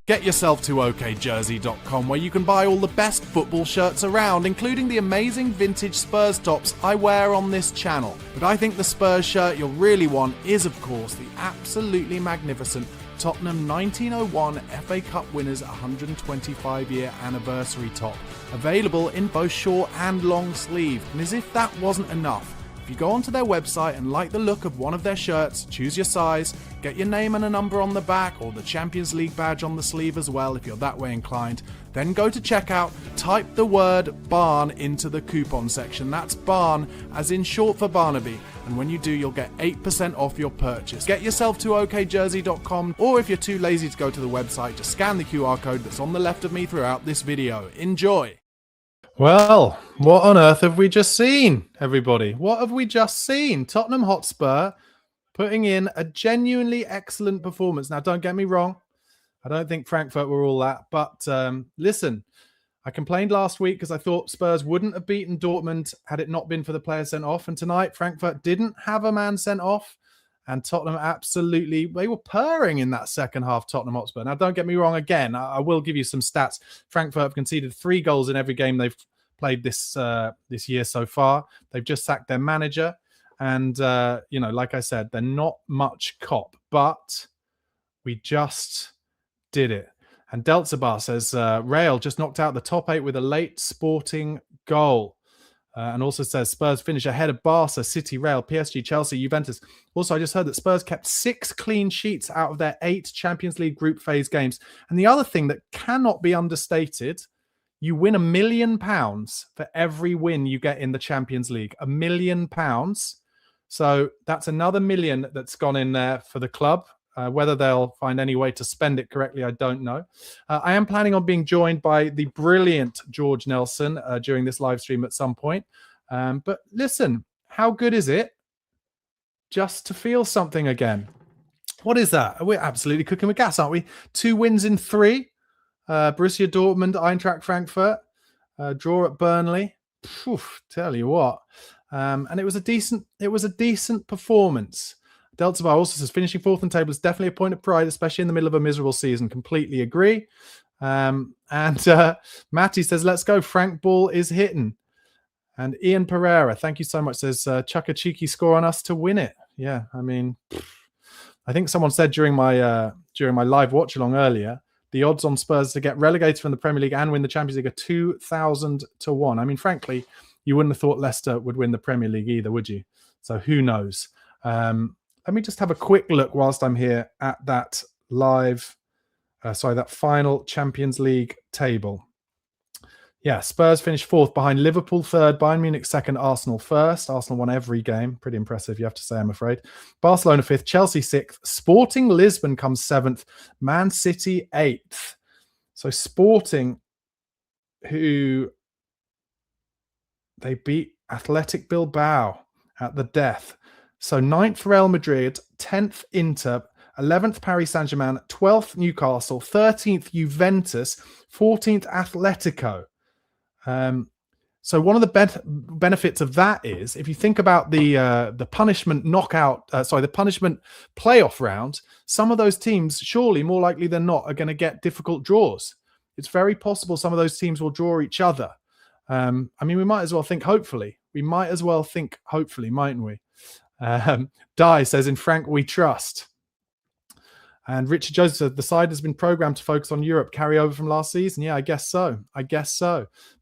Get yourself to okjersey.com where you can buy all the best football shirts around, including the amazing vintage Spurs tops I wear on this channel. But I think the Spurs shirt you'll really want is, of course, the absolutely magnificent Tottenham 1901 FA Cup winners 125-year anniversary top, available in both short and long sleeve. And as if that wasn't enough, if you go onto their website and like the look of one of their shirts, choose your size, get your name and a number on the back or the Champions League badge on the sleeve as well if you're that way inclined, then go to checkout, type the word BARN into the coupon section. That's BARN as in short for Barnaby, and when you do you'll get 8% off your purchase. Get yourself to okjersey.com, or if you're too lazy to go to the website, just scan the QR code that's on the left of me throughout this video. Enjoy! Well, what on earth have we just seen, everybody? What have we just seen? Tottenham Hotspur putting in a genuinely excellent performance. Now, don't get me wrong. I don't think Frankfurt were all that. But listen, I complained last week because I thought Spurs wouldn't have beaten Dortmund had it not been for the player sent off. And tonight, Frankfurt didn't have a man sent off. And Tottenham absolutely, they were purring in that second half, Tottenham Hotspur. Now, don't get me wrong. Again, I will give you some stats. Frankfurt have conceded 3 goals in every game they've played this year so far. They've just sacked their manager. And, like I said, they're not much cop. But we just did it. And Deltzabar says, Real just knocked out the top 8 with a late Sporting goal. And also says Spurs finish ahead of Barca, City, Real, PSG, Chelsea, Juventus. Also, I just heard that Spurs kept 6 clean sheets out of their 8 Champions League group phase games. And the other thing that cannot be understated, you win £1 million for every win you get in the Champions League. £1 million. So that's another million that's gone in there for the club. Whether they'll find any way to spend it correctly, I don't know. I am planning on being joined by the brilliant George Nelson during this live stream at some point. But listen, how good is it just to feel something again? What is that? We're absolutely cooking with gas, aren't we? 2 wins in 3. Borussia Dortmund, Eintracht Frankfurt, draw at Burnley. Tell you what. And it was a decent performance. Delta also says finishing 4th in table is definitely a point of pride, especially in the middle of a miserable season. Completely agree. And Matty says, let's go. Frank Ball is hitting. And Ian Pereira, thank you so much, says chuck a cheeky score on us to win it. Yeah, I mean, I think someone said during my live watch along earlier, the odds on Spurs to get relegated from the Premier League and win the Champions League are 2,000 to 1. I mean, frankly, you wouldn't have thought Leicester would win the Premier League either, would you? So who knows? Let me just have a quick look whilst I'm here at that that final Champions League table. Yeah, Spurs finished 4th behind Liverpool 3rd, Bayern Munich 2nd, Arsenal 1st. Arsenal won every game. Pretty impressive, you have to say, I'm afraid. Barcelona 5th, Chelsea 6th. Sporting Lisbon comes 7th. Man City 8th. So Sporting, who they beat Athletic Bilbao at the death. So 9th Real Madrid, 10th Inter, 11th Paris Saint-Germain, 12th Newcastle, 13th Juventus, 14th Atletico. So one of the benefits of that is, if you think about the punishment the punishment playoff round, some of those teams, surely more likely than not, are going to get difficult draws. It's very possible some of those teams will draw each other. I mean, we might as well think hopefully. Mightn't we? Di says, in Frank we trust. And Richard Joseph said, the side has been programmed to focus on Europe, carry over from last season. Yeah, I guess so.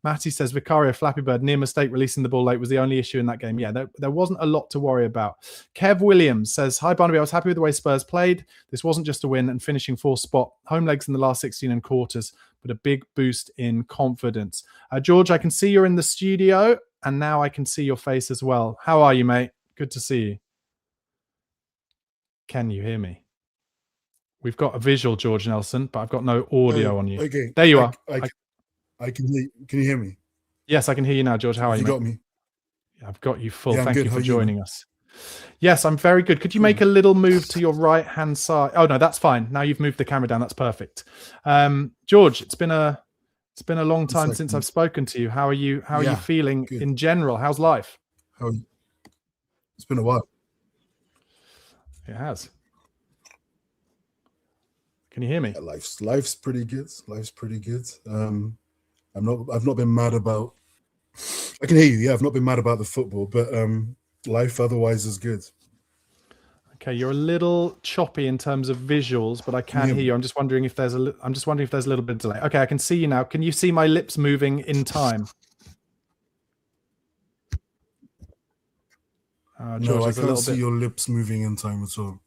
Matty says, Vicario Flappy Bird, near mistake releasing the ball late was the only issue in that game. Yeah, there wasn't a lot to worry about. Kev Williams says, hi Barnaby, I was happy with the way Spurs played. This wasn't just a win and finishing 4th spot. Home legs in the last 16 and quarters, but a big boost in confidence. George, I can see you're in the studio and now I can see your face as well. How are you, mate? Good to see you. Can you hear me? We've got a visual, George Nelson, but I've got no audio on you. Okay. There you are. I can hear you. Can you hear me? Yes, I can hear you now, George. How are you? You got me? I've got you full. Yeah, Thank you for joining us. Yes, I'm very good. Could you make a little move to your right-hand side? Oh, no, that's fine. Now you've moved the camera down. That's perfect. George, it's been a long time since I've spoken to you. How are you? How are you feeling in general? How's life? It's been a while. It has. Can you hear me? Yeah, life's pretty good. Life's pretty good. I've not been mad about. I can hear you. Yeah, I've not been mad about the football, but life otherwise is good. Okay, you're a little choppy in terms of visuals, but I can hear you. I'm just wondering if there's a little bit of delay. Okay, I can see you now. Can you see my lips moving in time? George, No, I there's a can't little see bit. your lips moving in time at all.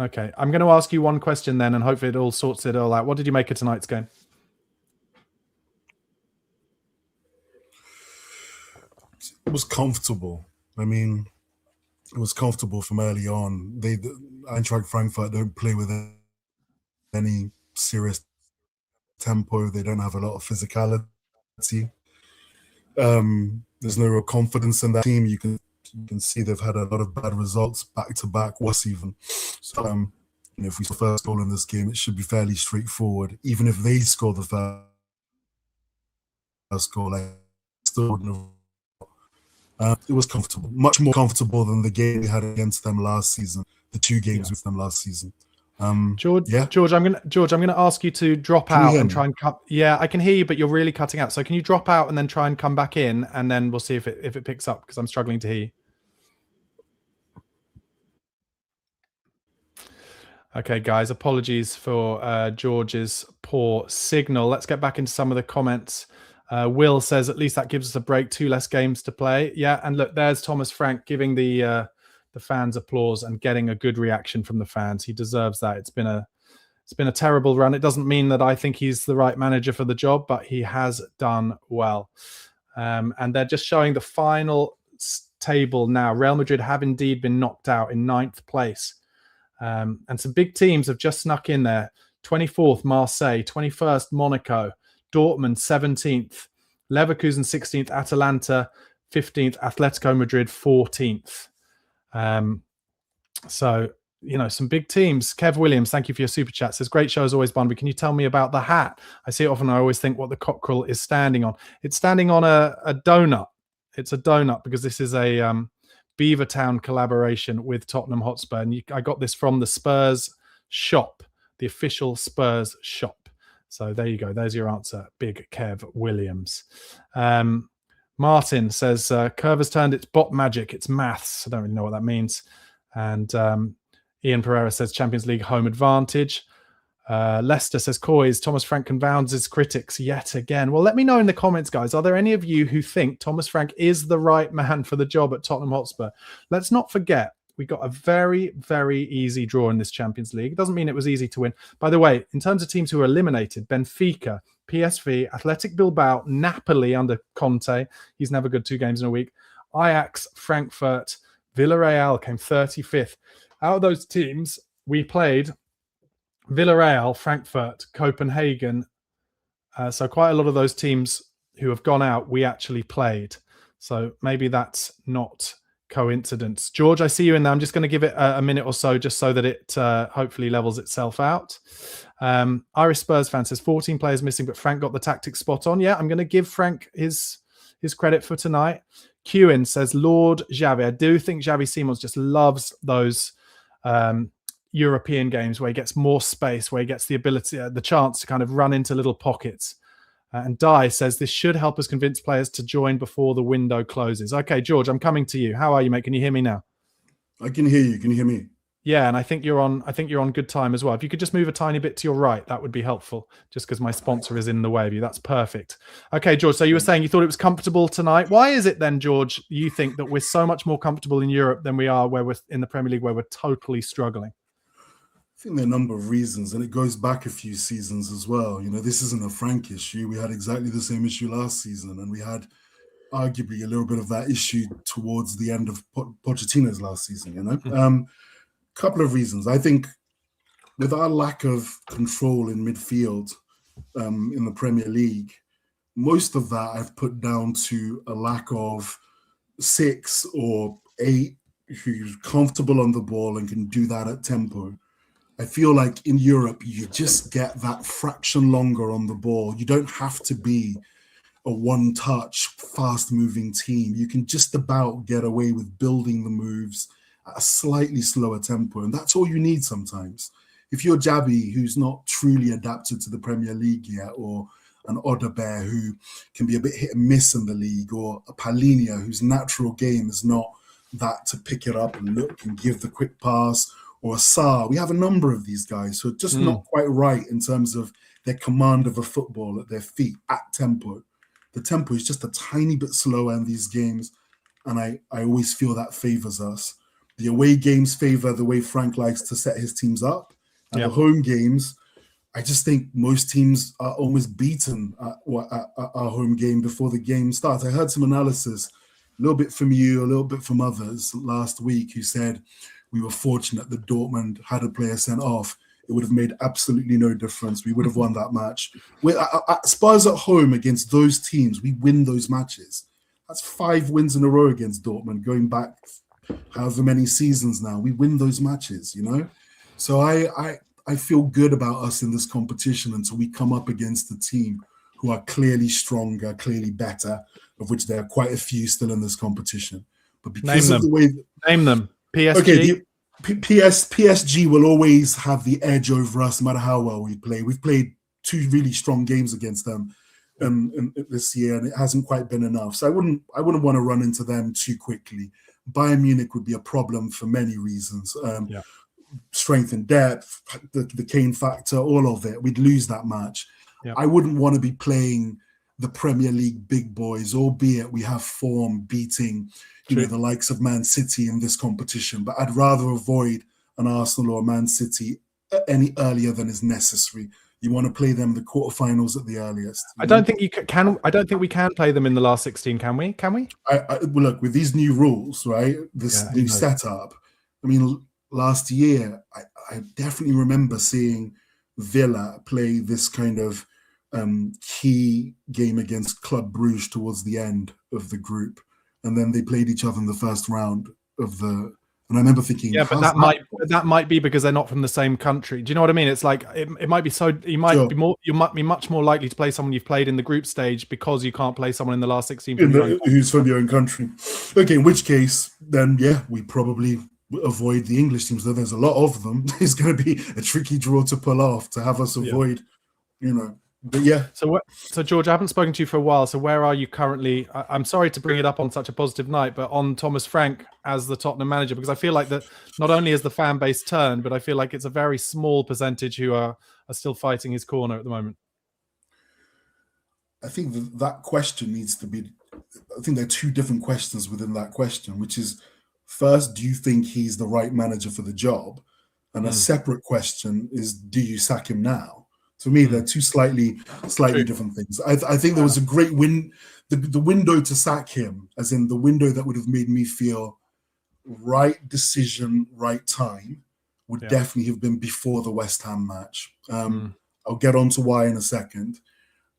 Okay, I'm going to ask you one question then, and hopefully it all sorts it all out. What did you make of tonight's game? It was comfortable. I mean, it was comfortable from early on. Eintracht Frankfurt don't play with any serious tempo. They don't have a lot of physicality. There's no real confidence in that team. You can see they've had a lot of bad results back to back, worse even. So, if we score the first goal in this game, it should be fairly straightforward. Even if they score the first goal, I still wouldn't have. It was comfortable, much more comfortable than the game we had against them last season. The 2 games with them last season. George, yeah. George, I'm gonna ask you to drop out and try and cut. Yeah, I can hear you, but you're really cutting out. So can you drop out and then try and come back in, and then we'll see if it picks up, because I'm struggling to hear you. Okay, guys, apologies for George's poor signal. Let's get back into some of the comments. Will says, at least that gives us a break, 2 less games to play. Yeah, and look, there's Thomas Frank giving the fans applause and getting a good reaction from the fans. He deserves that. It's been a terrible run. It doesn't mean that I think he's the right manager for the job, but he has done well. And they're just showing the final table now. Real Madrid have indeed been knocked out in 9th place. And some big teams have just snuck in there. 24th, Marseille. 21st, Monaco. Dortmund, 17th. Leverkusen, 16th. Atalanta, 15th. Atletico Madrid, 14th. So, some big teams. Kev Williams, thank you for your super chat. Says, great show as always, Barnaby. Can you tell me about the hat? I see it often. I always think what the cockerel is standing on. It's standing on a donut. It's a donut because this is a Beavertown collaboration with Tottenham Hotspur. And I got this from the Spurs shop, the official Spurs shop. So there you go. There's your answer. Big Kev Williams. Martin says, Curve has turned its bot magic. It's maths. I don't really know what that means. And Ian Pereira says, Champions League home advantage. Lester says, Coys, Thomas Frank confounds his critics yet again. Well, let me know in the comments, guys. Are there any of you who think Thomas Frank is the right man for the job at Tottenham Hotspur? Let's not forget, we got a very, very easy draw in this Champions League. It doesn't mean it was easy to win. By the way, in terms of teams who were eliminated, Benfica, PSV, Athletic Bilbao, Napoli under Conte. He's never good 2 games in a week. Ajax, Frankfurt, Villarreal came 35th. Out of those teams, we played Villarreal, Frankfurt, Copenhagen. So quite a lot of those teams who have gone out, we actually played. So maybe that's not coincidence. George, I see you in there. I'm just going to give it a minute or so just so that it hopefully levels itself out. Irish Spurs fan says 14 players missing, but Frank got the tactics spot on. Yeah, I'm going to give Frank his credit for tonight. Kewin says, Lord Xavi. I do think Xavi Simons just loves those European games where he gets more space, where he gets the ability, the chance to kind of run into little pockets. And Di says, this should help us convince players to join before the window closes. Okay, George, I'm coming to you. How are you, mate? Can you hear me now? I can hear you. Can you hear me? Yeah, and I think you're on good time as well. If you could just move a tiny bit to your right, that would be helpful, just because my sponsor is in the way of you. That's perfect. Okay, George, so you were saying you thought it was comfortable tonight. Why is it then, George, you think that we're so much more comfortable in Europe than we are where we're in the Premier League, where we're totally struggling? I think there are a number of reasons, and it goes back a few seasons as well. This isn't a Frank issue. We had exactly the same issue last season, and we had arguably a little bit of that issue towards the end of Pochettino's last season, Couple of reasons. I think with our lack of control in midfield in the Premier League, most of that I've put down to a lack of 6 or 8 who's comfortable on the ball and can do that at tempo. I feel like in Europe, you just get that fraction longer on the ball. You don't have to be a one-touch, fast-moving team. You can just about get away with building the moves at a slightly slower tempo, and that's all you need sometimes. if you're Jabby, who's not truly adapted to the Premier League yet, or an Odebear who can be a bit hit and miss in the league, or a Palhinha whose natural game is not that to pick it up and look and give the quick pass, or a Sarr. We have a number of these guys who are just not quite right in terms of their command of a football at their feet at tempo. The tempo is just a tiny bit slower in these games, and I always feel that favours us. The away games favour the way Frank likes to set his teams up, and the home games, I just think most teams are almost beaten at our home game before the game starts. I heard some analysis, a little bit from you, a little bit from others last week, who said we were fortunate that Dortmund had a player sent off. It would have made absolutely no difference. We would have won that match. Spurs at home against those teams, we win those matches. That's 5 wins in a row against Dortmund, going back however many seasons now. We win those matches, you know? So I feel good about us in this competition until we come up against a team who are clearly stronger, clearly better, of which there are quite a few still in this competition. But because of the way... Name them. PSG? Okay, PSG will always have the edge over us no matter how well we play. We've played 2 really strong games against them this year, and it hasn't quite been enough. So I wouldn't want to run into them too quickly. Bayern Munich would be a problem for many reasons. Strength and depth, the Kane factor, all of it. We'd lose that match. I wouldn't want to be playing the Premier League big boys, albeit we have form beating the likes of Man City in this competition. But I'd rather avoid an Arsenal or Man City any earlier than is necessary. You want to play them the quarterfinals at the earliest. I don't think you can. I don't think we can play them in the last 16. Can we? Can we? Well, look, with these new rules, right? This new setup. I mean, last year, I definitely remember seeing Villa play this kind of key game against Club Brugge towards the end of the group, and then they played each other in the first round of the. And I remember thinking, but that might be because they're not from the same country. Do you know what I mean? It's like it might be so you might be much more likely to play someone you've played in the group stage because you can't play someone in the last 16 who's from your own country. Okay, in which case, then we probably avoid the English teams. Though there's a lot of them, it's going to be a tricky draw to pull off to have us avoid. But yeah. So George, I haven't spoken to you for a while. So where are you currently? I'm sorry to bring it up on such a positive night, but on Thomas Frank as the Tottenham manager, because I feel like that not only is the fan base turned, but I feel like it's a very small percentage who are still fighting his corner at the moment. I think that question needs to be. I think there are 2 different questions within that question, which is, first, do you think he's the right manager for the job? And a separate question is, do you sack him now? For me, they're 2 slightly different things. I think there was a great the window to sack him, as in the window that would have made me feel right decision, right time, would definitely have been before the West Ham match. I'll get on to why in a second.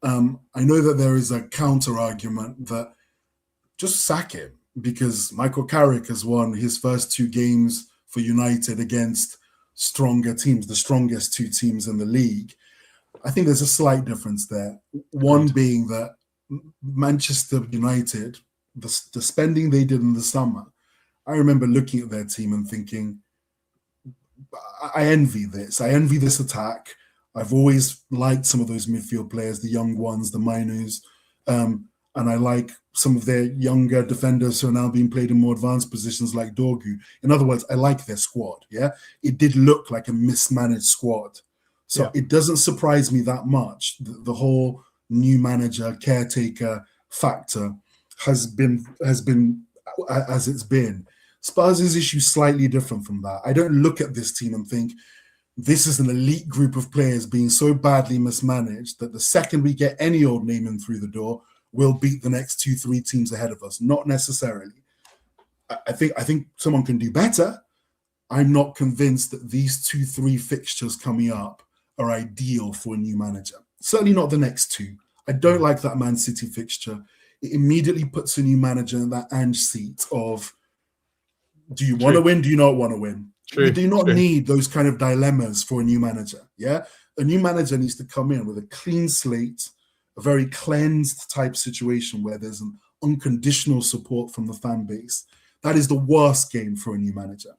I know that there is a counter argument that just sack him because Michael Carrick has won his first 2 games for United against stronger teams, the strongest 2 teams in the league. I think there's a slight difference there. One being that Manchester United, the spending they did in the summer, I remember looking at their team and thinking, I envy this. I envy this attack. I've always liked some of those midfield players, the young ones, the Mainus, and I like some of their younger defenders who are now being played in more advanced positions like Dorgu. In other words, I like their squad. It did look like a mismanaged squad. So it doesn't surprise me that much. The whole new manager, caretaker factor has been as it's been. Spurs' issue is slightly different from that. I don't look at this team and think this is an elite group of players being so badly mismanaged that the second we get any old name in through the door, we'll beat the next 2-3 teams ahead of us. Not necessarily. I think someone can do better. I'm not convinced that these 2-3 fixtures coming up are ideal for a new manager. Certainly not the next 2. I don't like that Man City fixture. It immediately puts a new manager in that Ange seat of, do you want to win? Do you not want to win? We do not need those kind of dilemmas for a new manager. A new manager needs to come in with a clean slate, a very cleansed type situation where there's an unconditional support from the fan base. That is the worst game for a new manager.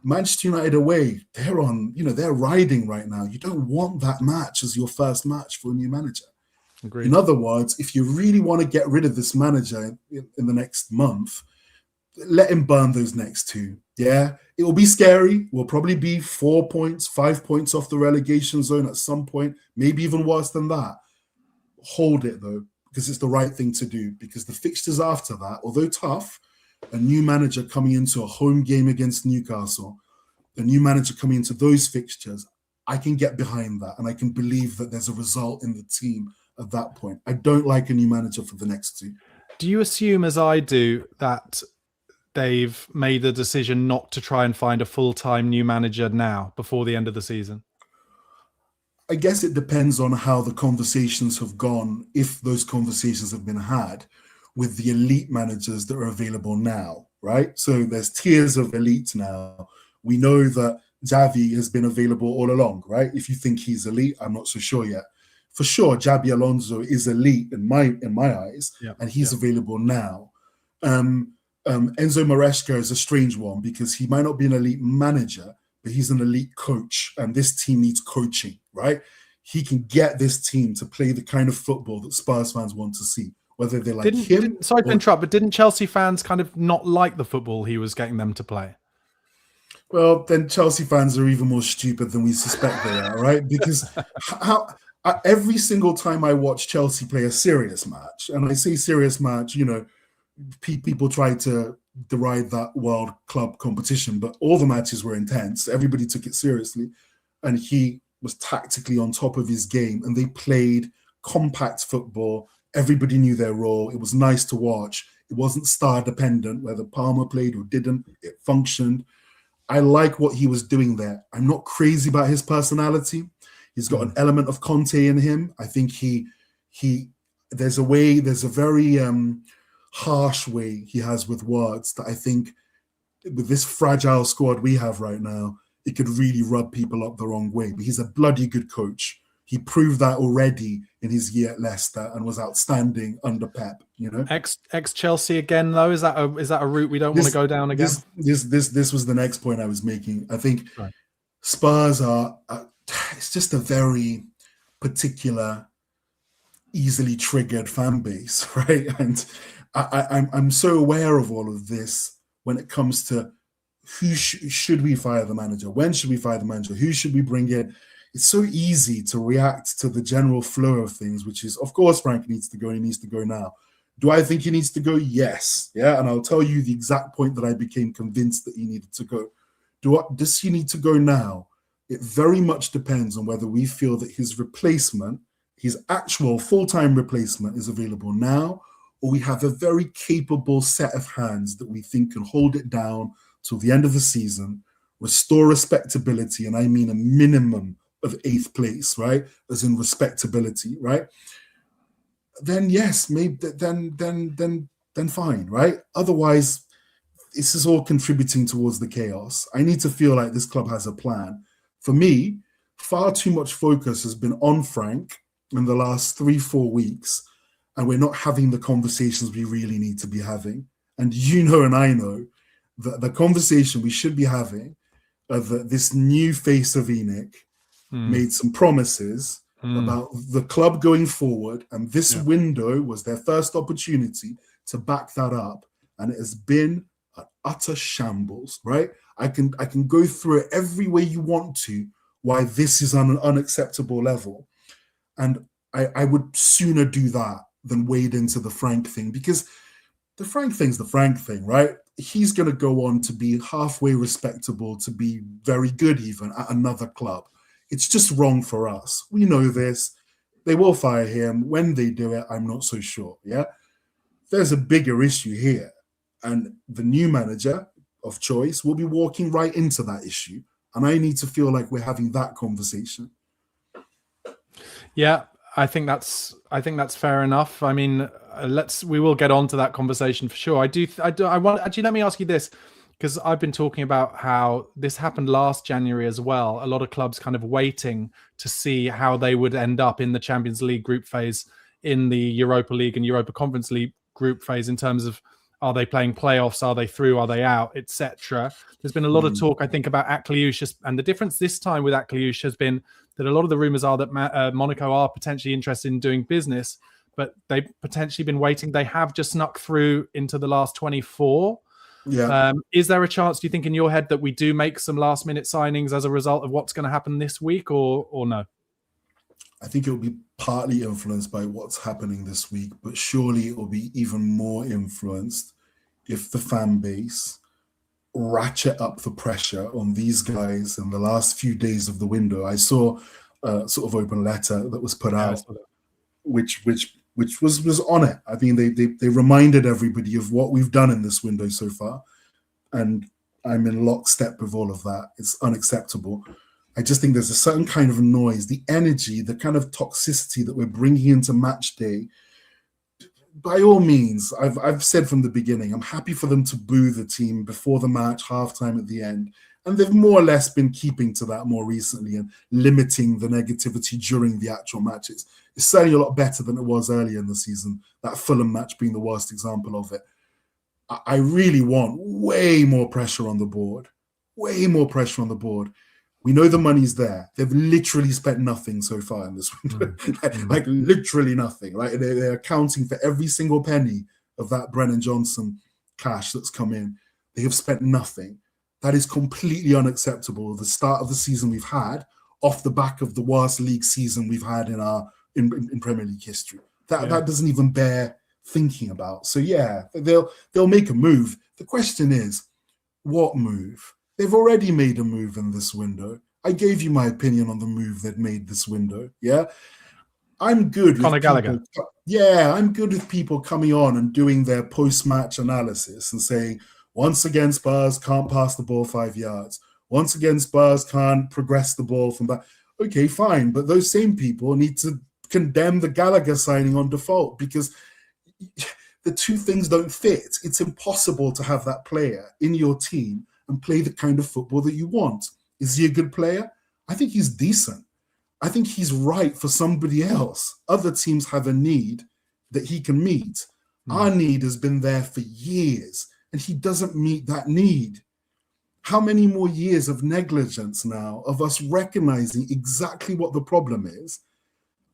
Manchester United away, they're on, they're riding right now. You don't want that match as your first match for a new manager. Agreed. In other words, if you really want to get rid of this manager in the next month, let him burn those next two. Yeah, it will be scary. We'll probably be 4 points, 5 points off the relegation zone at some point, maybe even worse than that. Hold it though, because it's the right thing to do, because the fixtures after that, although tough, a new manager coming into a home game against Newcastle, a new manager coming into those fixtures, I can get behind that, and I can believe that there's a result in the team at that point. I don't like a new manager for the next two. Do you assume, as I do, that they've made the decision not to try and find a full-time new manager now before the end of the season? I guess it depends on how the conversations have gone, if those conversations have been had with the elite managers that are available now, right? So there's tiers of elite now. We know that Xavi has been available all along, right? If you think he's elite, I'm not so sure yet. For sure, Xabi Alonso is elite in my eyes, and he's available now. Enzo Maresca is a strange one because he might not be an elite manager, but he's an elite coach, and this team needs coaching, right? He can get this team to play the kind of football that Spurs fans want to see, whether they like him. Sorry to interrupt, but didn't Chelsea fans kind of not like the football he was getting them to play? Well, then Chelsea fans are even more stupid than we suspect they are, right? Because every single time I watch Chelsea play a serious match, and I say serious match, people try to deride that World Club competition, but all the matches were intense. Everybody took it seriously, and he was tactically on top of his game, and they played compact football. Everybody knew their role. It was nice to watch. It wasn't star dependent, whether Palmer played or didn't. It functioned. I like what he was doing there. I'm not crazy about his personality. He's got an element of Conte in him. I think there's a very harsh way he has with words that I think with this fragile squad we have right now, it could really rub people up the wrong way. But he's a bloody good coach. He proved that already in his year at Leicester and was outstanding under Pep. Ex Chelsea again though. Is that a route we don't want to go down again? This was the next point I was making. I think Spurs are. It's just a very particular, easily triggered fan base, right? And I'm so aware of all of this when it comes to who should we fire the manager? When should we fire the manager? Who should we bring in? It's so easy to react to the general flow of things, which is, of course, Frank needs to go and he needs to go now. Do I think he needs to go? Yes. Yeah. And I'll tell you the exact point that I became convinced that he needed to go. Does he need to go now? It very much depends on whether we feel that his replacement, his actual full-time replacement, is available now, or we have a very capable set of hands that we think can hold it down till the end of the season, restore respectability, and I mean a minimum of 8th place, right? As in respectability, right? Then yes, maybe then fine, right? Otherwise, this is all contributing towards the chaos. I need to feel like this club has a plan. For me, far too much focus has been on Frank in the last 3-4 weeks, and we're not having the conversations we really need to be having. And and I know that the conversation we should be having of this new face of ENIC made some promises about the club going forward, and this window was their first opportunity to back that up, and it has been an utter shambles, right? I can go through it every way you want to, why this is on an unacceptable level. And I would sooner do that than wade into the Frank thing, because the Frank thing's the Frank thing, right? He's going to go on to be halfway respectable, to be very good even at another club. It's just wrong for us. We know this. They will fire him. When they do it, I'm not so sure, yeah? There's a bigger issue here. And the new manager of choice will be walking right into that issue. And I need to feel like we're having that conversation. Yeah, I think that's fair enough. I mean, we will get on to that conversation for sure. I want, actually, let me ask you this, because I've been talking about how this happened last January as well. A lot of clubs kind of waiting to see how they would end up in the Champions League group phase, in the Europa League and Europa Conference League group phase, in terms of Are they playing playoffs? Are they through? Are they out? Etc. There's been a lot of talk, I think, about Akliouche, and the difference this time with Akliouche has been that a lot of the rumours are that Monaco are potentially interested in doing business, but they've potentially been waiting. They have just snuck through into the last 24. Yeah. Is there a chance, do you think, in your head that we do make some last-minute signings as a result of what's going to happen this week, or no? I think it will be partly influenced by what's happening this week, but surely it will be even more influenced if the fan base ratchet up the pressure on these guys in the last few days of the window. I saw a sort of open letter that was put out, which was on it. I mean, they reminded everybody of what we've done in this window so far, and I'm in lockstep with all of that. It's unacceptable. I just think there's a certain kind of noise, the energy, the kind of toxicity that we're bringing into match day. By all means, I've said from the beginning, I'm happy for them to boo the team before the match, halftime, at the end. And they've more or less been keeping to that more recently and limiting the negativity during the actual matches. It's certainly a lot better than it was earlier in the season, that Fulham match being the worst example of it. I really want way more pressure on the board, way more pressure on the board. We know the money's there. They've literally spent nothing so far in this window, like literally nothing. Right? They're accounting for every single penny of that Brennan Johnson cash that's come in. They have spent nothing. That is completely unacceptable. The start of the season we've had, off the back of the worst league season we've had in Premier League history. That doesn't even bear thinking about. So yeah, they'll make a move. The question is, what move? They've already made a move in this window. I gave you my opinion on the move they've made this window. Yeah. I'm good with Gallagher. I'm good with people coming on and doing their post-match analysis and saying, once again, Spurs can't pass the ball 5 yards. Once again, Spurs can't progress the ball from that. Okay, fine. But those same people need to condemn the Gallagher signing on default, because the two things don't fit. It's impossible to have that player in your team and play the kind of football that you want. Is he a good player? I think he's decent. I think he's right for somebody else. Other teams have a need that he can meet. Our need has been there for years, and he doesn't meet that need. How many more years of negligence now, of us recognizing exactly what the problem is?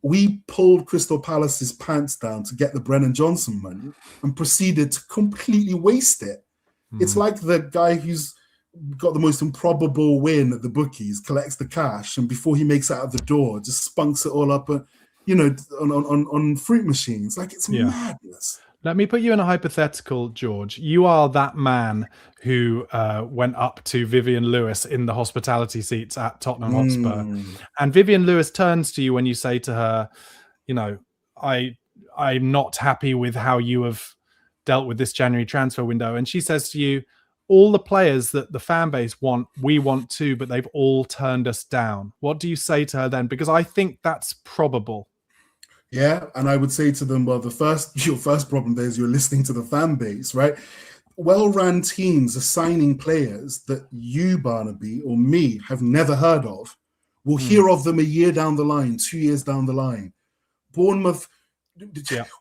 We pulled Crystal Palace's pants down to get the Brennan Johnson money and proceeded to completely waste it. It's like the guy who's got the most improbable win at the bookies, collects the cash, and before he makes it out of the door, just spunks it all up, on fruit machines. Like, it's madness. Let me put you in a hypothetical, George. You are that man who went up to Vivian Lewis in the hospitality seats at Tottenham Hotspur. And Vivian Lewis turns to you when you say to her, I'm not happy with how you have dealt with this January transfer window. And she says to you, all the players that the fan base want, we want too, but they've all turned us down. What do you say to her then? Because I think that's probable. Yeah, and I would say to them, well, your first problem there is you're listening to the fan base, right? Well-run teams are signing players that you, Barnaby, or me have never heard of. We'll hear of them a year down the line, 2 years down the line. Bournemouth,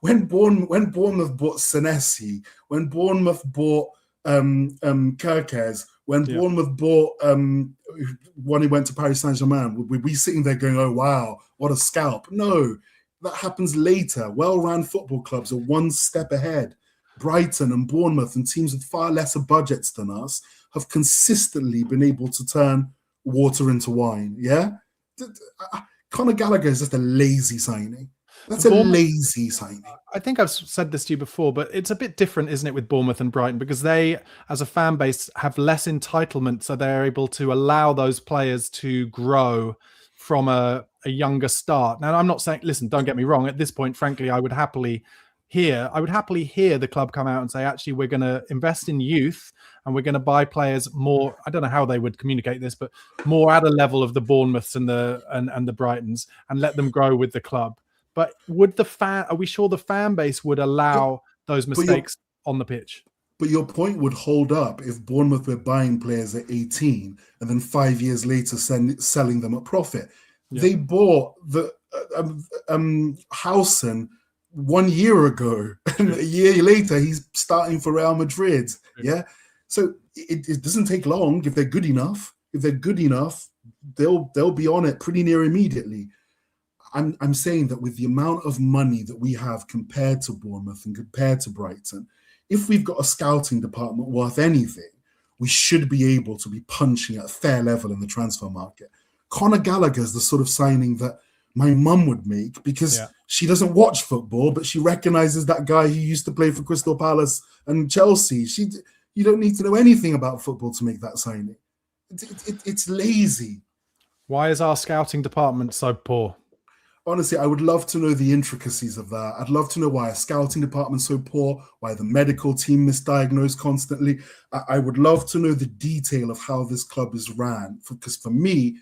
when Bournemouth bought Senesi, when Bournemouth bought Kirkes, when Bournemouth bought when he went to Paris Saint-Germain, we sitting there going, oh, wow, what a scalp. No, that happens later. Well-run football clubs are one step ahead. Brighton and Bournemouth and teams with far lesser budgets than us have consistently been able to turn water into wine. Yeah? Conor Gallagher is just a lazy signing. That's a lazy signing. I think I've said this to you before, but it's a bit different, isn't it, with Bournemouth and Brighton, because they, as a fan base, have less entitlement, so they're able to allow those players to grow from a younger start. Now, I'm not saying, listen, don't get me wrong. At this point, frankly, I would happily hear the club come out and say, actually, we're going to invest in youth and we're going to buy players more. I don't know how they would communicate this, but more at a level of the Bournemouths and the Brightons, and let them grow with the club. But are we sure the fan base would allow those mistakes on the pitch? But your point would hold up if Bournemouth were buying players at 18 and then 5 years later selling them at profit. Yeah. They bought the Howson 1 year ago, and a year later he's starting for Real Madrid. Yeah, so it doesn't take long if they're good enough. If they're good enough, they'll be on it pretty near immediately. I'm saying that with the amount of money that we have compared to Bournemouth and compared to Brighton, if we've got a scouting department worth anything, we should be able to be punching at a fair level in the transfer market. Conor Gallagher is the sort of signing that my mum would make because she doesn't watch football, but she recognizes that guy who used to play for Crystal Palace and Chelsea. You don't need to know anything about football to make that signing. It's lazy. Why is our scouting department so poor? Honestly, I would love to know the intricacies of that. I'd love to know why a scouting department's so poor, why the medical team misdiagnosed constantly. I would love to know the detail of how this club is ran, because for me,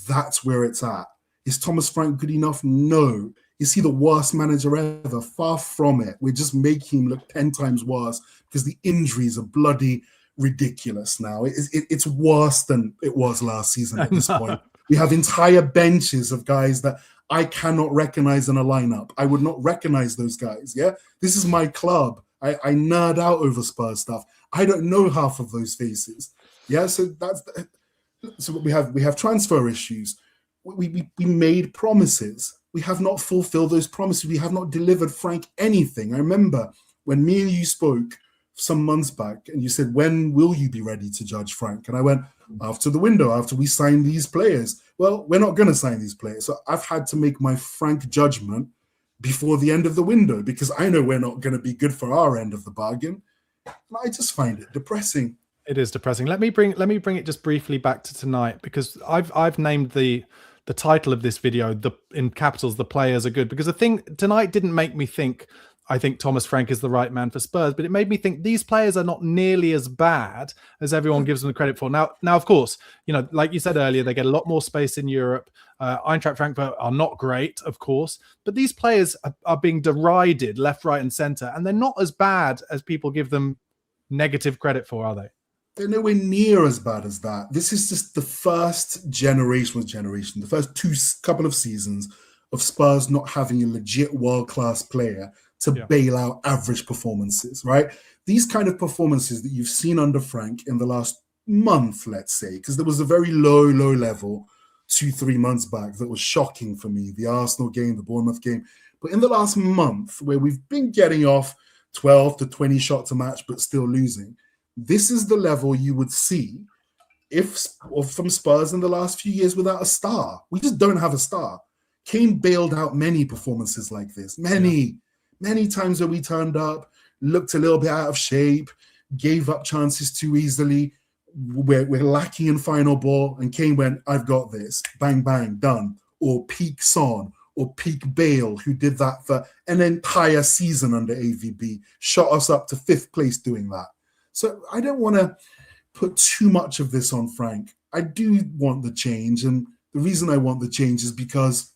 that's where it's at. Is Thomas Frank good enough? No. Is he the worst manager ever? Far from it. We're just making him look 10 times worse because the injuries are bloody ridiculous now. It's worse than it was last season at this point. We have entire benches of guys that I cannot recognize in a lineup. I would not recognize those guys. Yeah, this is my club. I nerd out over Spurs stuff. I don't know half of those faces. Yeah, so we have transfer issues. We made promises. We have not fulfilled those promises. We have not delivered Frank anything. I remember when me and you spoke some months back, and you said, "When will you be ready to judge Frank?" And I went, "After the window, after we sign these players." Well, we're not going to sign these players. So I've had to make my Frank judgment before the end of the window because I know we're not going to be good for our end of the bargain. And I just find it depressing. It is depressing. Let me bring it just briefly back to tonight, because I've named the title of this video in capitals, "The players are good," because the thing tonight didn't make me think I think Thomas Frank is the right man for Spurs, but it made me think these players are not nearly as bad as everyone gives them the credit for. Now, of course, like you said earlier, they get a lot more space in Europe. Eintracht Frankfurt are not great, of course, but these players are being derided left, right, and center, and they're not as bad as people give them negative credit for, are they? They're nowhere near as bad as that. This is just the first generation, the first couple of seasons of Spurs not having a legit world-class player to bail out average performances, right? These kind of performances that you've seen under Frank in the last month, let's say, because there was a very low level 2-3 months back that was shocking for me, the Arsenal game, the Bournemouth game. But in the last month, where we've been getting off 12 to 20 shots a match, but still losing, this is the level you would see from Spurs in the last few years without a star. We just don't have a star. Kane bailed out many performances like this, many times where we turned up, looked a little bit out of shape, gave up chances too easily. We're lacking in final ball, and Kane went, "I've got this." Bang, bang, done. Or peak Son, or peak Bale, who did that for an entire season under AVB, shot us up to 5th place doing that. So I don't want to put too much of this on Frank. I do want the change, and the reason I want the change is because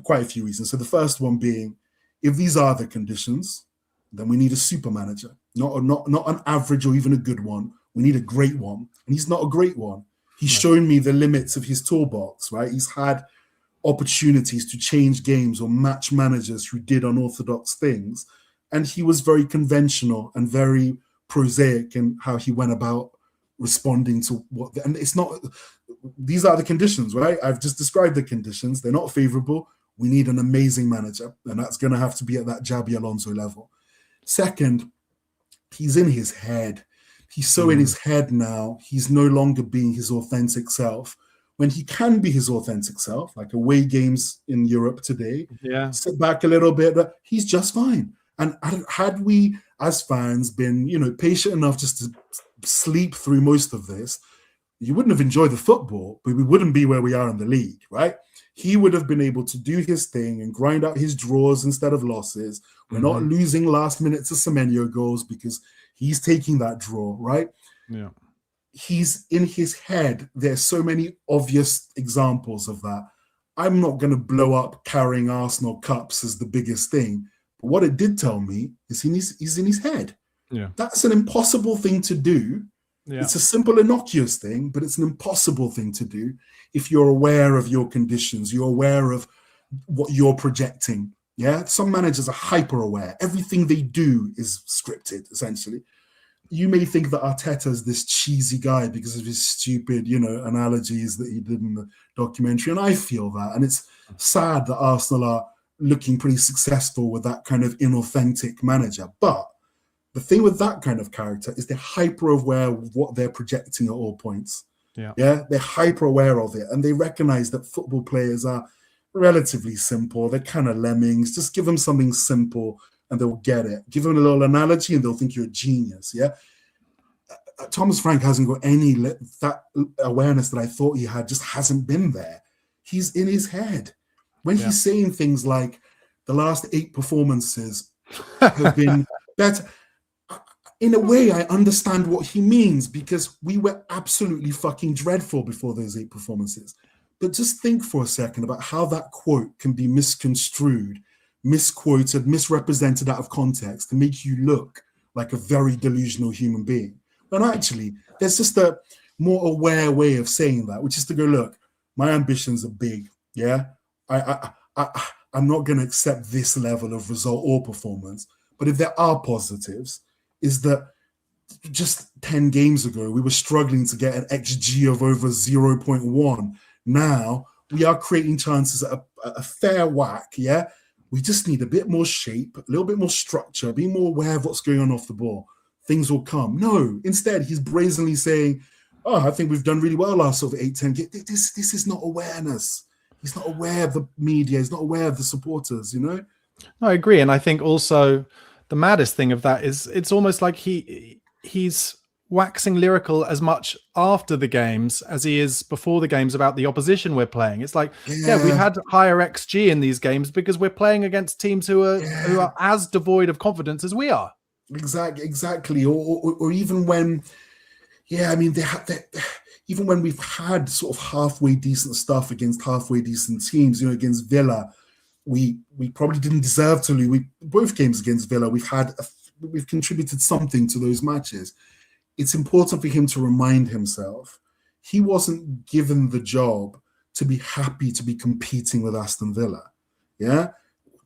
quite a few reasons. So the first one being, if these are the conditions, then we need a super manager, not an average or even a good one. We need a great one, and he's not a great one. He's shown me the limits of his toolbox, right? He's had opportunities to change games or match managers who did unorthodox things, and he was very conventional and very prosaic in how he went about responding to and it's not, these are the conditions, right? I've just described the conditions. They're not favorable. We need an amazing manager, and that's going to have to be at that Xabi Alonso level. Second, he's in his head. He's so in his head now, he's no longer being his authentic self. When he can be his authentic self, like away games in Europe today, sit back a little bit, he's just fine. And had we, as fans, been patient enough just to sleep through most of this, you wouldn't have enjoyed the football, but we wouldn't be where we are in the league, right? He would have been able to do his thing and grind out his draws instead of losses. We're not losing last minute to Semenyo goals because he's taking that draw, right? Yeah. He's in his head. There's so many obvious examples of that. I'm not going to blow up carrying Arsenal cups as the biggest thing. But what it did tell me is he's in his head. Yeah. That's an impossible thing to do. Yeah. It's a simple, innocuous thing, but it's an impossible thing to do if you're aware of your conditions, you're aware of what you're projecting. Yeah, some managers are hyper aware. Everything they do is scripted, essentially. You may think that Arteta is this cheesy guy because of his stupid, analogies that he did in the documentary, and I feel that. And it's sad that Arsenal are looking pretty successful with that kind of inauthentic manager. But the thing with that kind of character is they're hyper aware of what they're projecting at all points. Yeah, they're hyper aware of it, and they recognize that football players are relatively simple. They're kind of lemmings. Just give them something simple and they'll get it. Give them a little analogy and they'll think you're a genius. Yeah. Thomas Frank hasn't got that awareness that I thought he had, just hasn't been there. He's in his head. When he's saying things like the last 8 performances have been better, in a way, I understand what he means because we were absolutely fucking dreadful before those 8 performances. But just think for a second about how that quote can be misconstrued, misquoted, misrepresented out of context to make you look like a very delusional human being. And actually, there's just a more aware way of saying that, which is to go, look, my ambitions are big. Yeah, I'm not going to accept this level of result or performance. But if there are positives, is that just 10 games ago, we were struggling to get an XG of over 0.1. Now we are creating chances at a fair whack. Yeah, we just need a bit more shape, a little bit more structure, be more aware of what's going on off the ball. Things will come. No, instead, he's brazenly saying, oh, I think we've done really well last sort of 8-10 games. This is not awareness. He's not aware of the media. He's not aware of the supporters, I agree. And I think also the maddest thing of that is it's almost like he's waxing lyrical as much after the games as he is before the games about the opposition we're playing. It's like, we've had higher XG in these games because we're playing against teams who are as devoid of confidence as we are. Exactly. Or even when, even when we've had sort of halfway decent stuff against halfway decent teams, against Villa, we probably didn't deserve to lose. Both games against Villa, we've contributed something to those matches. It's important for him to remind himself he wasn't given the job to be happy to be competing with Aston Villa. Yeah,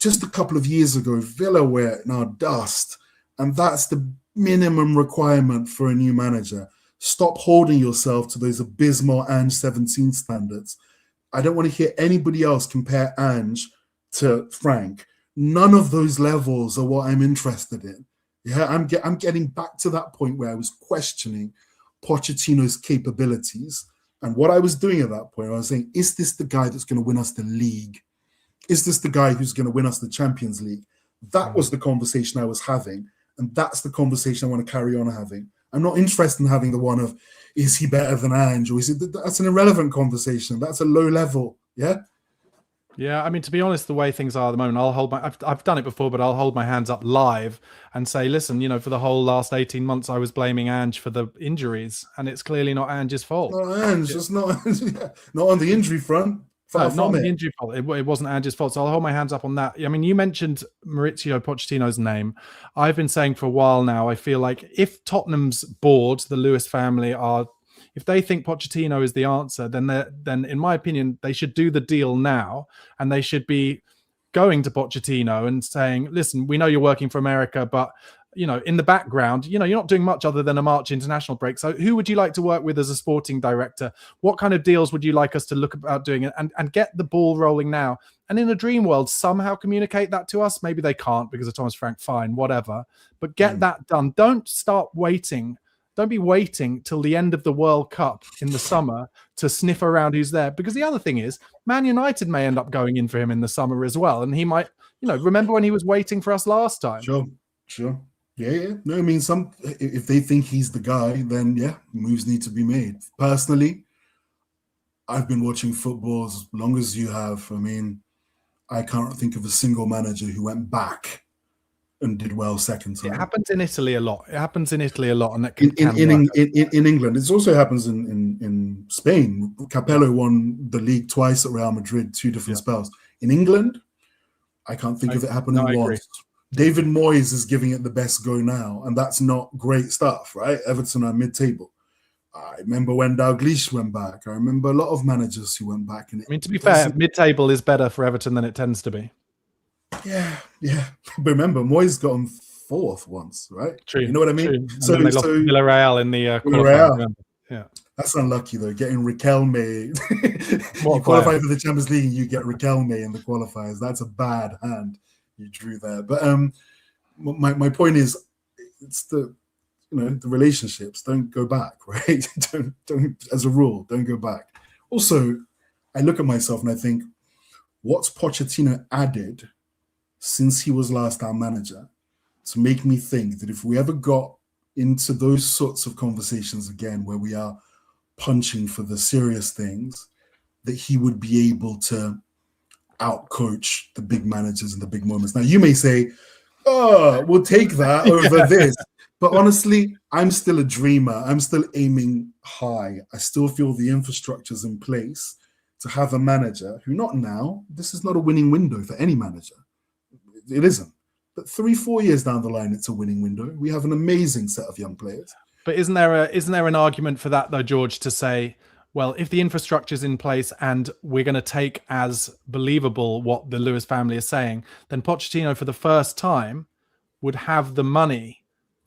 just a couple of years ago, Villa were now dust. And that's the minimum requirement for a new manager. Stop holding yourself to those abysmal Ange 17 standards. I don't want to hear anybody else compare Ange to Frank. None of those levels are what I'm interested in. Yeah, I'm getting back to that point where I was questioning Pochettino's capabilities. And what I was doing at that point, I was saying, is this the guy that's going to win us the league? Is this the guy who's going to win us the Champions League? That was the conversation I was having. And that's the conversation I want to carry on having. I'm not interested in having the one of, is he better than Ange? Or that's an irrelevant conversation. That's a low level. Yeah. Yeah. I mean, to be honest, the way things are at the moment, I've done it before, but I'll hold my hands up live and say, listen, for the whole last 18 months, I was blaming Ange for the injuries, and it's clearly not Ange's fault. Not Ange. It's not on the injury front. Not on the injury fault. It wasn't Ange's fault. So I'll hold my hands up on that. I mean, you mentioned Mauricio Pochettino's name. I've been saying for a while now, I feel like if Tottenham's board, the Lewis family, if they think Pochettino is the answer, then in my opinion, they should do the deal now, and they should be going to Pochettino and saying, listen, we know you're working for America, but in the background, you're not doing much other than a March international break. So who would you like to work with as a sporting director? What kind of deals would you like us to look about doing, and get the ball rolling now? And in a dream world, somehow communicate that to us. Maybe they can't because of Thomas Frank, fine, whatever. But get that done. Don't start waiting. Don't be waiting till the end of the World Cup in the summer to sniff around who's there. Because the other thing is, Man United may end up going in for him in the summer as well. And he might, remember when he was waiting for us last time? Sure. Yeah. No, I mean, if they think he's the guy, then moves need to be made. Personally, I've been watching football as long as you have. I mean, I can't think of a single manager who went back and did well second time. It happens in Italy a lot. And that in England, it also happens in Spain. Capello won the league twice at Real Madrid, 2 different spells. In England, I can't think of it happening once. David Moyes is giving it the best go now, and that's not great stuff, right? Everton are mid-table. I remember when Dalglish went back. I remember a lot of managers who went back. To be fair, mid-table is better for Everton than it tends to be. Yeah, yeah. But remember, Moyes got on fourth once, right? True, You know what I mean? true. And So, then they lost to Villarreal in the qualifying. Real, Remember? Yeah. that's unlucky though. Getting Riquelme, What you a player. qualify for the Champions League and you get Riquelme in the qualifiers. That's a bad hand you drew there. But my point is, it's the the relationships. Don't go back, right? don't as a rule, don't go back. Also, I look at myself and I think, what's Pochettino added since he was last our manager to make me think that if we ever got into those sorts of conversations again where we are punching for the serious things, that he would be able to outcoach the big managers in the big moments. Now, you may say, oh, we'll take that over this. But honestly, I'm still a dreamer. I'm still aiming high. I still feel the infrastructure's in place to have a manager who, not now, this is not a winning window for any manager. It isn't. But 3-4 years down the line, it's a winning window. We have an amazing set of young players. But isn't there an argument for that though, George, to say, well, if the infrastructure's in place and we're going to take as believable what the Lewis family is saying, then Pochettino for the first time would have the money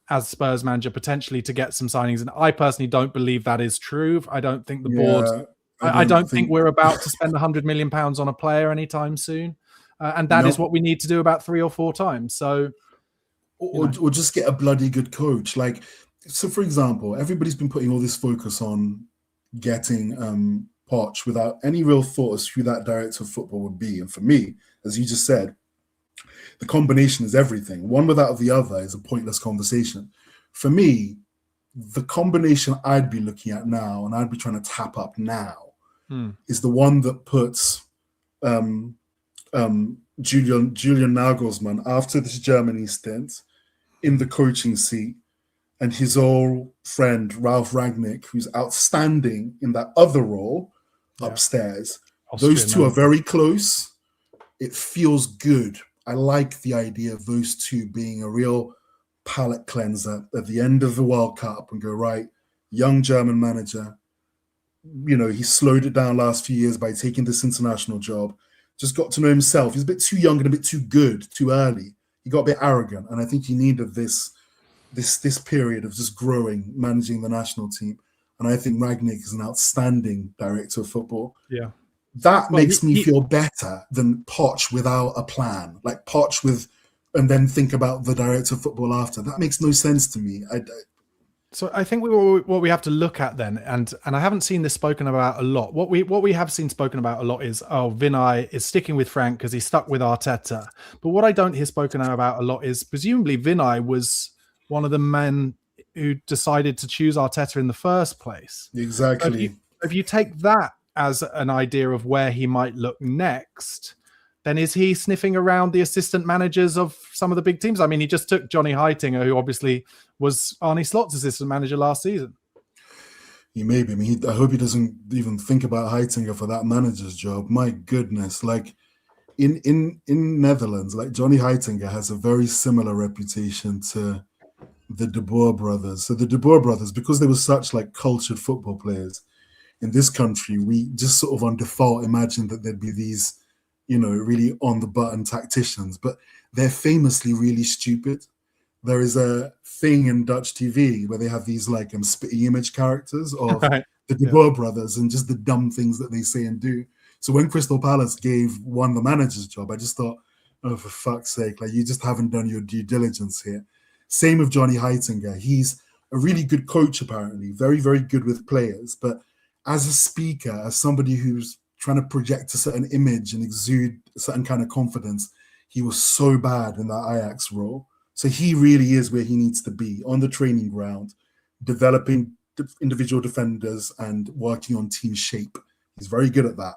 as Spurs manager potentially to get some signings. And I personally don't believe that is true. I don't think the board, I don't think we're about to spend £100 million on a player anytime soon. And that is what we need to do about 3 or 4 times. So, or just get a bloody good coach. Like, so for example, everybody's been putting all this focus on getting Poch without any real thought as who that director of football would be. And for me, as you just said, the combination is everything. One without the other is a pointless conversation. For me, the combination I'd be looking at now and I'd be trying to tap up now is the one that puts Julian Nagelsmann, after this Germany stint, in the coaching seat, and his old friend Ralph Rangnick, who's outstanding in that other role upstairs. Those two are very close. It feels good. I like the idea of those two being a real palate cleanser at the end of the World Cup and go, right, young German manager. He slowed it down last few years by taking this international job. Just got to know himself. He's a bit too young and a bit too good, too early. He got a bit arrogant, and I think he needed this period of just growing, managing the national team. And I think Rangnick is an outstanding director of football. Yeah, that makes me feel better than Poch without a plan, like Poch with, and then think about the director of football after. That makes no sense to me. So I think what we have to look at then, and I haven't seen this spoken about a lot. What we have seen spoken about a lot is, Vinai is sticking with Frank because he's stuck with Arteta. But what I don't hear spoken about a lot is presumably Vinai was one of the men who decided to choose Arteta in the first place. Exactly. So if you take that as an idea of where he might look next, then is he sniffing around the assistant managers of some of the big teams? I mean, he just took Johnny Heitinga, who obviously was Arne Slot's assistant manager last season. He may be. I mean, I hope he doesn't even think about Heitinga for that manager's job. My goodness. Like, in Netherlands, like Johnny Heitinga has a very similar reputation to the De Boer brothers. So the De Boer brothers, because they were such like cultured football players in this country, we just sort of on default imagined that there'd be these, really on the button tacticians, but they're famously really stupid. There is a thing in Dutch TV where they have these like spitting image characters of the De Boer brothers and just the dumb things that they say and do. So when Crystal Palace won the manager's job, I just thought, oh, for fuck's sake, like you just haven't done your due diligence here. Same with Johnny Heitinga. He's a really good coach, apparently, very, very good with players. But as a speaker, as somebody who's trying to project a certain image and exude a certain kind of confidence, he was so bad in that Ajax role. So he really is where he needs to be, on the training ground, developing individual defenders and working on team shape. He's very good at that.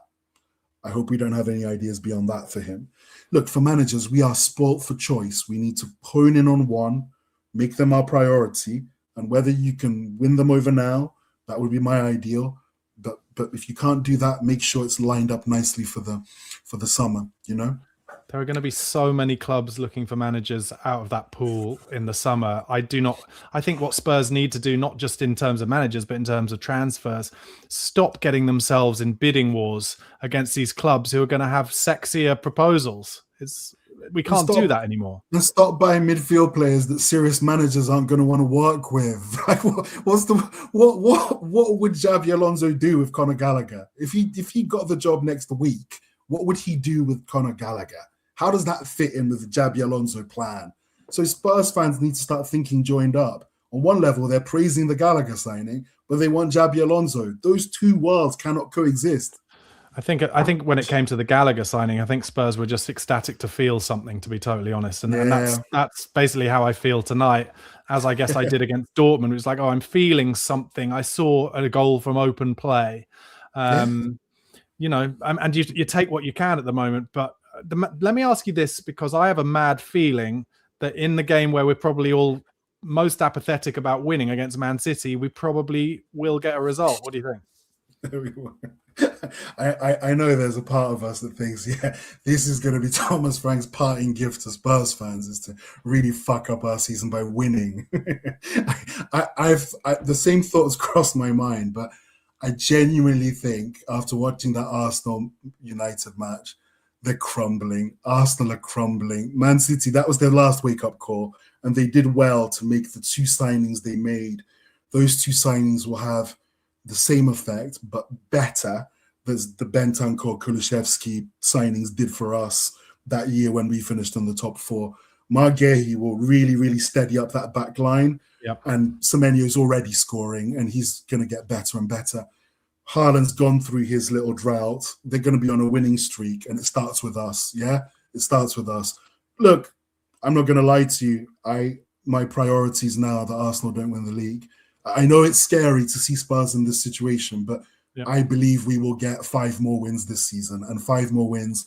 I hope we don't have any ideas beyond that for him. Look, for managers, we are spoilt for choice. We need to hone in on one, make them our priority, and whether you can win them over now, that would be my ideal. But if you can't do that, make sure it's lined up nicely for the summer, There are going to be so many clubs looking for managers out of that pool in the summer. I think what Spurs need to do, not just in terms of managers, but in terms of transfers, stop getting themselves in bidding wars against these clubs who are going to have sexier proposals. we can't do that anymore. And stop buying midfield players that serious managers aren't going to want to work with. Like, what would Xabi Alonso do with Conor Gallagher if he got the job next week? What would he do with Conor Gallagher? How does that fit in with the Xabi Alonso plan? So Spurs fans need to start thinking joined up. On one level, they're praising the Gallagher signing, but they want Xabi Alonso. Those two worlds cannot coexist. I think when it came to the Gallagher signing, I think Spurs were just ecstatic to feel something, to be totally honest. And that's basically how I feel tonight, as I guess I did against Dortmund. It was like, oh, I'm feeling something. I saw a goal from open play. And you take what you can at the moment. But let me ask you this, because I have a mad feeling that in the game where we're probably all most apathetic about winning against Man City, we probably will get a result. What do you think? I know there's a part of us that thinks, this is going to be Thomas Frank's parting gift to Spurs fans, is to really fuck up our season by winning. The same thoughts crossed my mind, but I genuinely think after watching that Arsenal United match, they're crumbling. Arsenal are crumbling. Man City, that was their last wake-up call, and they did well to make the two signings they made. Those two signings will have the same effect, but better, as the Bentancur Kulusevski signings did for us that year when we finished on the top four. Mark Guehi will really, really steady up that back line. Yep. And Semenyo's already scoring, and he's going to get better and better. Haaland's gone through his little drought. They're going to be on a winning streak, and it starts with us. Yeah, it starts with us. Look, I'm not going to lie to you. My priorities now are that Arsenal don't win the league. I know it's scary to see Spurs in this situation, but I believe we will get 5 more wins this season, and 5 more wins,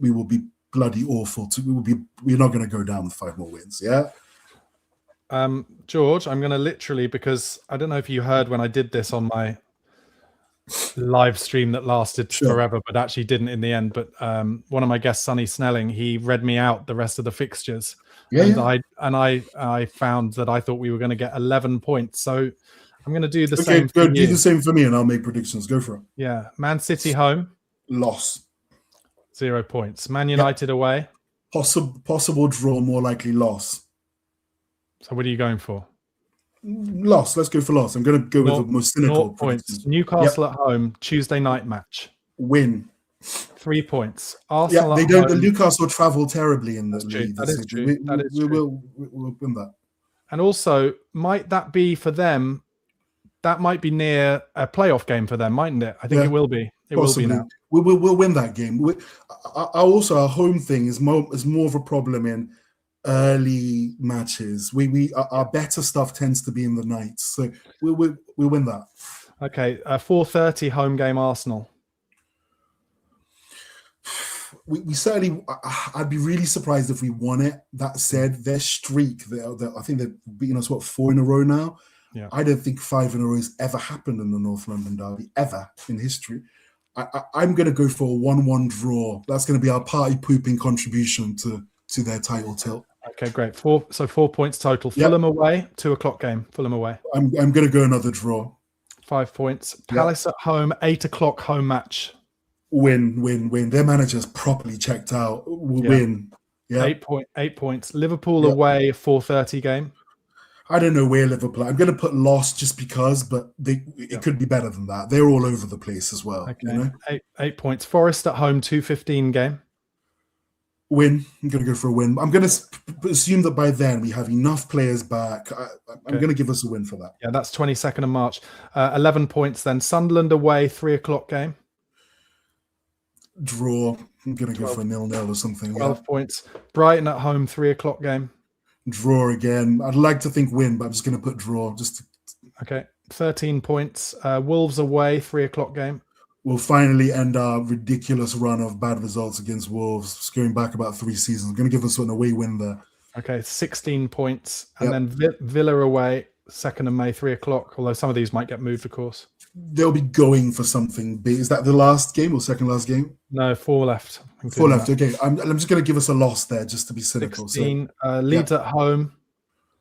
we will be bloody awful. We're not going to go down with 5 more wins. Yeah. George, I'm going to literally, because I don't know if you heard when I did this on my live stream that lasted forever, but actually didn't in the end. But one of my guests, Sonny Snelling, he read me out the rest of the fixtures. I found that I thought we were going to get 11 points. So I'm going to do the same. Go do the same for me, and I'll make predictions. Go for it. Yeah, Man City home, loss, 0 points. Man United away, possible draw, more likely loss. So what are you going for? Loss. Let's go for loss. I'm going to go with the most cynical 0 points. Newcastle at home, Tuesday night match. Win. 3 points. Arsenal. They don't. The Newcastle travel terribly in the league. That is true. We'll win that. And also, might that be for them? That might be near a playoff game for them, mightn't it? I think it will be. It possibly will be now. We'll win that game. Also, our home thing is more of a problem in early matches. Our better stuff tends to be in the nights, so we'll win that. Okay, 4:30 home game Arsenal. We certainly. I'd be really surprised if we won it. That said, their streak, I think they've beaten us 4 in a row now. Yeah. I don't think 5 in a row has ever happened in the North London derby, ever in history. I'm going to go for a 1-1 draw. That's going to be our party pooping contribution to their title tilt. Okay, great. 4 points total. Fulham away, 2 o'clock game. Fulham away. I'm going to go another draw. 5 points. Palace at home, 8 o'clock home match. Win. Their manager's properly checked out. Win. Yeah. 8 points. Liverpool away, 4:30 game. I don't know where Liverpool. I'm going to put loss just because, but it could be better than that. They're all over the place as well. Okay. You know? 8 points. Forest at home, 2:15 game. Win. I'm going to go for a win. I'm going to assume that by then we have enough players back. I'm going to give us a win for that. Yeah, that's 22nd of March. 11 points then. Sunderland away, 3 o'clock game. Draw. I'm going to go for a 0-0 or something. 12 points. Brighton at home, 3 o'clock game. Draw again. I'd like to think win, but I'm just going to put draw. Okay. 13 points. Wolves away, 3 o'clock game. We'll finally end our ridiculous run of bad results against Wolves. It's going back about 3 seasons. Going to give us an away win there. Okay, 16 points. And then Villa away, 2nd of May, 3 o'clock. Although some of these might get moved, of course. They'll be going for something big. Is that the last game or second last game? No, 4 left. 4 left. Okay, I'm just going to give us a loss there, just to be cynical. 16. Leeds at home.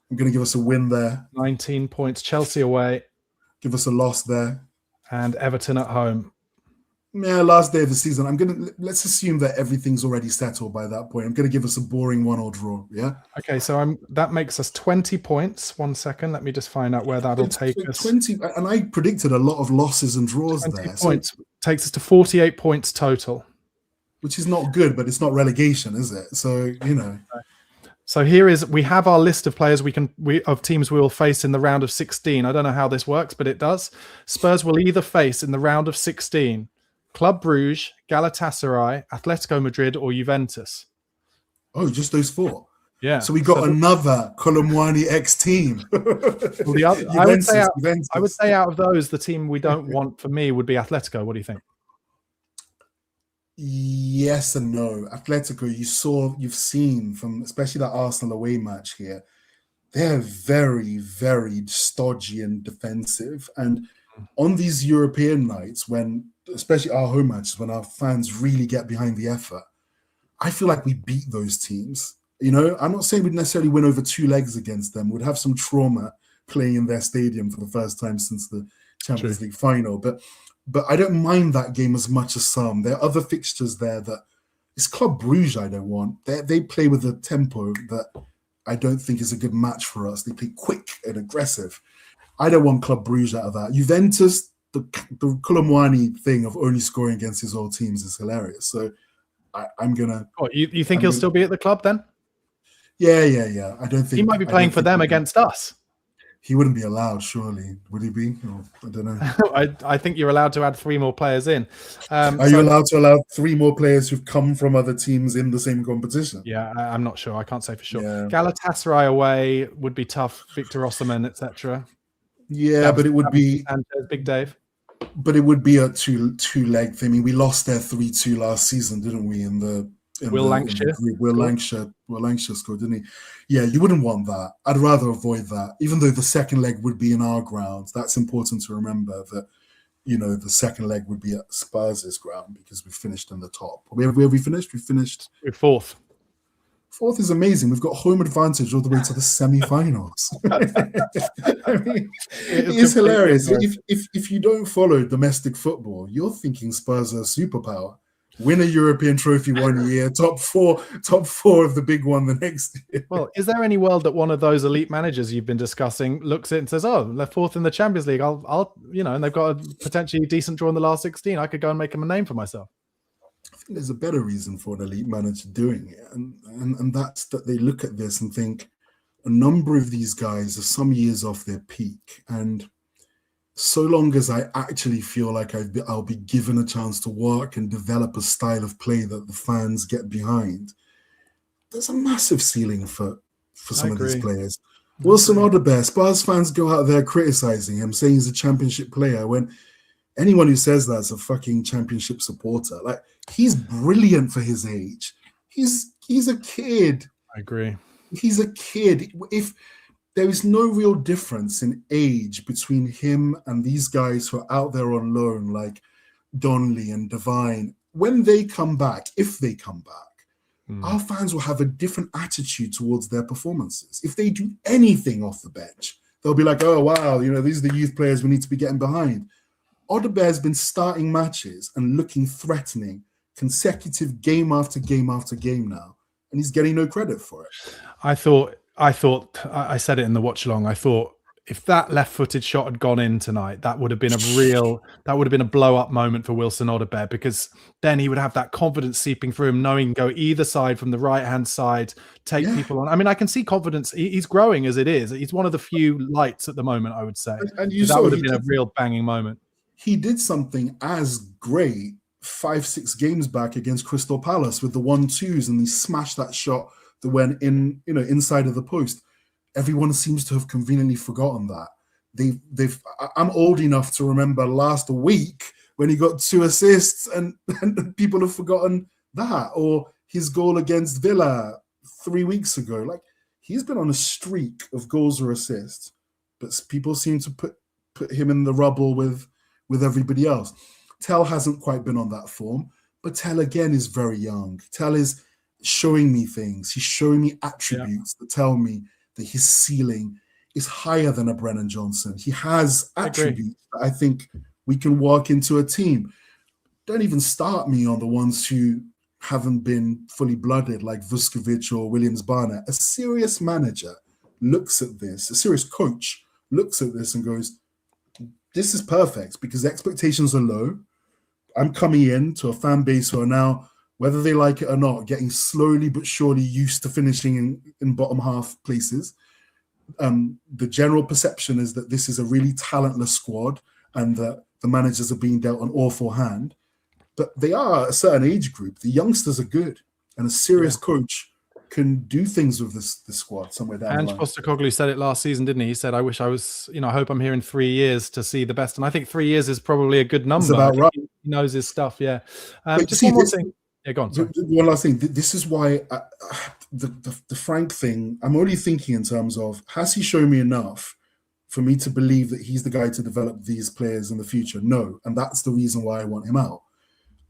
I'm going to give us a win there. 19 points. Chelsea away. Give us a loss there. And Everton at home. Yeah, last day of the season. Let's assume that everything's already settled by that point. I'm gonna give us a boring 1-1 draw. Yeah. Okay, so that makes us 20 points. 1 second, let me just find out where that'll take us. 20, and I predicted a lot of losses and draws 20 there. points takes us to 48 points total. Which is not good, but it's not relegation, is it? So, you know. So we have our list of players of teams we will face in the round of 16. I don't know how this works, but it does. Spurs will either face in the round of 16 Club Brugge, Galatasaray, Atletico Madrid, or Juventus. Oh, just those 4. Yeah. So we got another Colomwani X team. I would say out of those, the team we don't want for me would be Atletico. What do you think? Yes and no. Atletico, you've seen from especially that Arsenal away match here, they're very, very stodgy and defensive. And on these European nights, when especially our home matches, when our fans really get behind the effort, I feel like we beat those teams. You know, I'm not saying we'd necessarily win over 2 legs against them. We'd have some trauma playing in their stadium for the first time since the Champions League final, but I don't mind that game as much as some. There are other fixtures there that it's Club Brugge I don't want. They play with a tempo that I don't think is a good match for us. They play quick and aggressive. I don't want Club Brugge out of that. Juventus, the Colomwani thing of only scoring against his old teams is hilarious. So I'm gonna. Oh, you think he'll still be at the club then? Yeah. I don't think he might be playing for them against us. He wouldn't be allowed, surely. Would he be? Oh, I don't know. I think you're allowed to add 3 more players in. Are you allowed to allow 3 more players who've come from other teams in the same competition? Yeah, I'm not sure. I can't say for sure. Yeah. Galatasaray away would be tough. Victor Osimhen, etc. Yeah, but it would be Sanchez, Big Dave. But it would be a two-leg thing. I mean, we lost there 3-2 last season, didn't we? Will Lancashire scored, didn't he? Yeah, you wouldn't want that. I'd rather avoid that. Even though the second leg would be in our ground, that's important to remember that, you know, the second leg would be at Spurs' ground because we finished in the top. Where have we finished? We're 4th. 4th is amazing. We've got home advantage all the way to the semi-finals. I mean, it is hilarious. If you don't follow domestic football, you're thinking Spurs are a superpower. Win a European trophy 1 year, top four of the big one the next year. Well, is there any world that one of those elite managers you've been discussing looks at and says, "Oh, they're 4th in the Champions League. I'll, and they've got a potentially decent draw in the last 16. I could go and make them a name for myself." I think there's a better reason for an elite manager doing it, and that's that they look at this and think a number of these guys are some years off their peak, and so long as I actually feel like I'll be given a chance to work and develop a style of play that the fans get behind, there's a massive ceiling for some of these players. Wilson Odobert, Spurs fans go out there criticizing him, saying he's a championship player, when anyone who says that's a fucking championship supporter. Like, he's brilliant for his age. He's a kid. I agree. He's a kid. If there is no real difference in age between him and these guys who are out there on loan, like Donnelly and Devine, when they come back, if they come back, our fans will have a different attitude towards their performances. If they do anything off the bench, they'll be like, oh, wow, these are the youth players we need to be getting behind. Odebert's been starting matches and looking threatening consecutive game after game after game now, and he's getting no credit for it. I said it in the watch along. I thought if that left-footed shot had gone in tonight, that would have been a blow-up moment for Wilson Odobert, because then he would have that confidence seeping through him, knowing go either side from the right-hand side, take people on. I mean, I can see confidence. He's growing as it is. He's one of the few lights at the moment, I would say. And that would have been a real banging moment. He did something as great 5-6 games back against Crystal Palace with the 1-2s, and he smashed that shot that went in, inside of the post. Everyone seems to have conveniently forgotten that. I'm old enough to remember last week when he got 2 assists, and people have forgotten that, or his goal against Villa 3 weeks ago. Like, he's been on a streak of goals or assists, but people seem to put him in the rubble with everybody else. Tell hasn't quite been on that form, but Tell again is very young. Tell is showing me things. He's showing me attributes that tell me that his ceiling is higher than a Brennan Johnson. He has attributes that I think we can work into a team. don't even start me on the ones who haven't been fully blooded, like Vuskovic or Williams-Barnett. A serious manager looks at this, a serious coach looks at this and goes, this is perfect because the expectations are low. I'm coming in to a fan base who are now, whether they like it or not, getting slowly but surely used to finishing in bottom half places. The general perception is that this is a really talentless squad and that the managers are being dealt an awful hand. But they are a certain age group. The youngsters are good, and a serious coach can do things with this squad somewhere down the line. Postecoglou said it last season, didn't he? He said, I wish I was, I hope I'm here in 3 years to see the best. And I think 3 years is probably a good number. It's about right. He knows his stuff, yeah. Just one more thing. Yeah, go on. Sorry. One last thing. This is why the Frank thing, I'm only thinking in terms of, has he shown me enough for me to believe that he's the guy to develop these players in the future? No. And that's the reason why I want him out.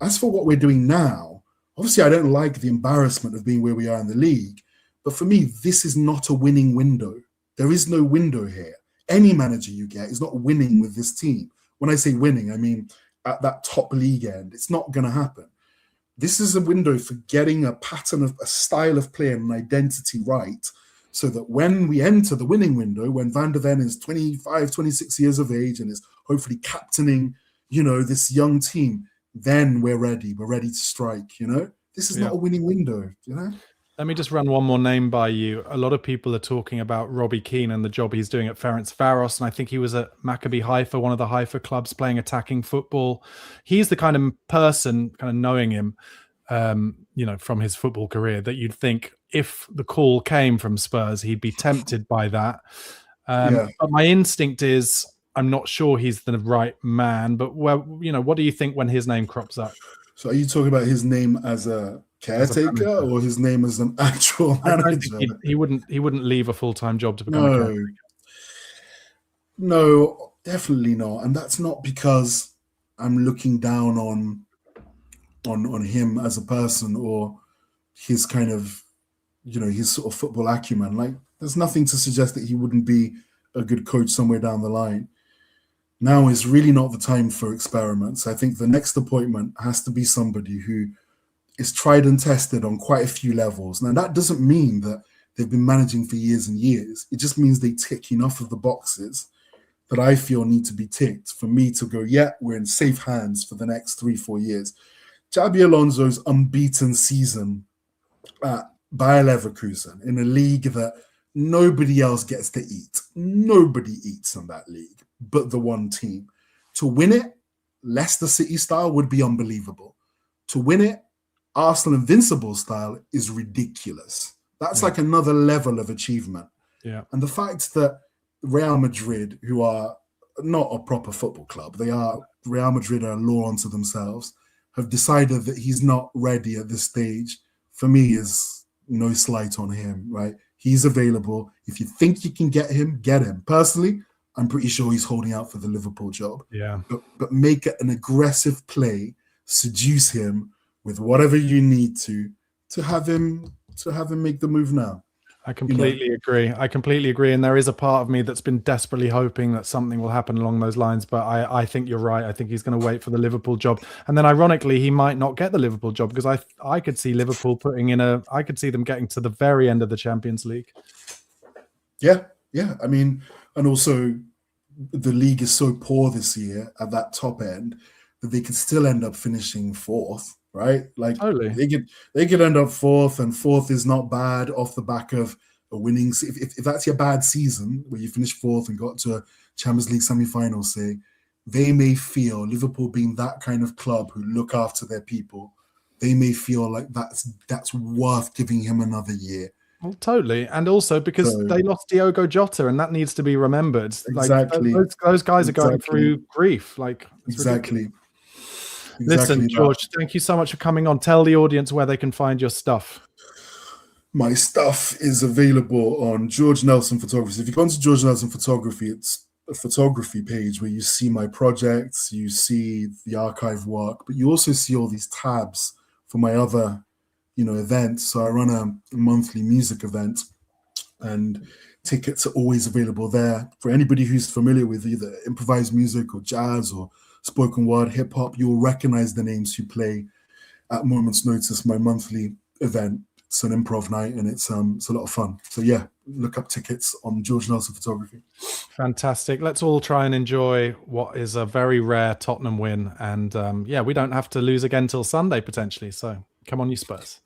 As for what we're doing now, obviously I don't like the embarrassment of being where we are in the league. But for me, this is not a winning window. There is no window here. Any manager you get is not winning with this team. When I say winning, I mean at that top league end. It's not going to happen. This is a window for getting a pattern of a style of play and an identity right, so that when we enter the winning window, when Van der Ven is 25, 26 years of age and is hopefully captaining, this young team, then we're ready. We're ready to strike, This is not a winning window, Let me just run one more name by you. A lot of people are talking about Robbie Keane and the job he's doing at Ferencvaros, and I think he was at Maccabi Haifa, one of the Haifa clubs, playing attacking football. He's the kind of person, kind of knowing him, from his football career, that you'd think if the call came from Spurs, he'd be tempted by that. But my instinct is, I'm not sure he's the right man. But what do you think when his name crops up? So, are you talking about his name as a caretaker or his name as an actual manager? He wouldn't leave a full-time job to become a caretaker. No, definitely not. And that's not because I'm looking down on him as a person or his kind of, his sort of football acumen. Like, there's nothing to suggest that he wouldn't be a good coach somewhere down the line. Now is really not the time for experiments. I think the next appointment has to be somebody who is tried and tested on quite a few levels. Now, that doesn't mean that they've been managing for years and years. It just means they tick enough of the boxes that I feel need to be ticked for me to go, we're in safe hands for the next 3-4 years. Xabi Alonso's unbeaten season at Bayer Leverkusen in a league that nobody else gets to eat. Nobody eats in that league but the one team. To win it, Leicester City style would be unbelievable. To win it, Arsenal Invincible style is ridiculous. That's like another level of achievement. Yeah. And the fact that Real Madrid, who are not a proper football club, Real Madrid are a law unto themselves, have decided that he's not ready at this stage, for me is no slight on him, right? He's available. If you think you can get him, get him. Personally, I'm pretty sure he's holding out for the Liverpool job. Yeah. But make it an aggressive play, seduce him with whatever you need to have him make the move now. I completely agree. And there is a part of me that's been desperately hoping that something will happen along those lines. But I think you're right. I think he's going to wait for the Liverpool job. And then ironically, he might not get the Liverpool job because I could see Liverpool I could see them getting to the very end of the Champions League. Yeah. I mean, and also the league is so poor this year at that top end that they could still end up finishing fourth. Right, like totally. They could end up fourth, and fourth is not bad off the back of a winning. If that's your bad season where you finish fourth and got to a Champions League semi-final, say, they may feel, Liverpool being that kind of club who look after their people, they may feel like that's worth giving him another year. Well, totally, and also because they lost Diogo Jota, and that needs to be remembered. Exactly, like, those guys are going through grief. Like exactly. Listen, George, thank you so much for coming on. Tell the audience where they can find your stuff. My stuff is available on George Nelson Photography. If you go onto George Nelson Photography, it's a photography page where you see my projects, you see the archive work, but you also see all these tabs for my other, events. So I run a monthly music event, and tickets are always available there for anybody who's familiar with either improvised music or jazz or spoken word, hip hop. You'll recognize the names who play at Moment's Notice, my monthly event. It's an improv night, and it's a lot of fun. So yeah, look up tickets on George Nelson Photography. Fantastic. Let's all try and enjoy what is a very rare Tottenham win. And we don't have to lose again till Sunday potentially. So come on, you Spurs.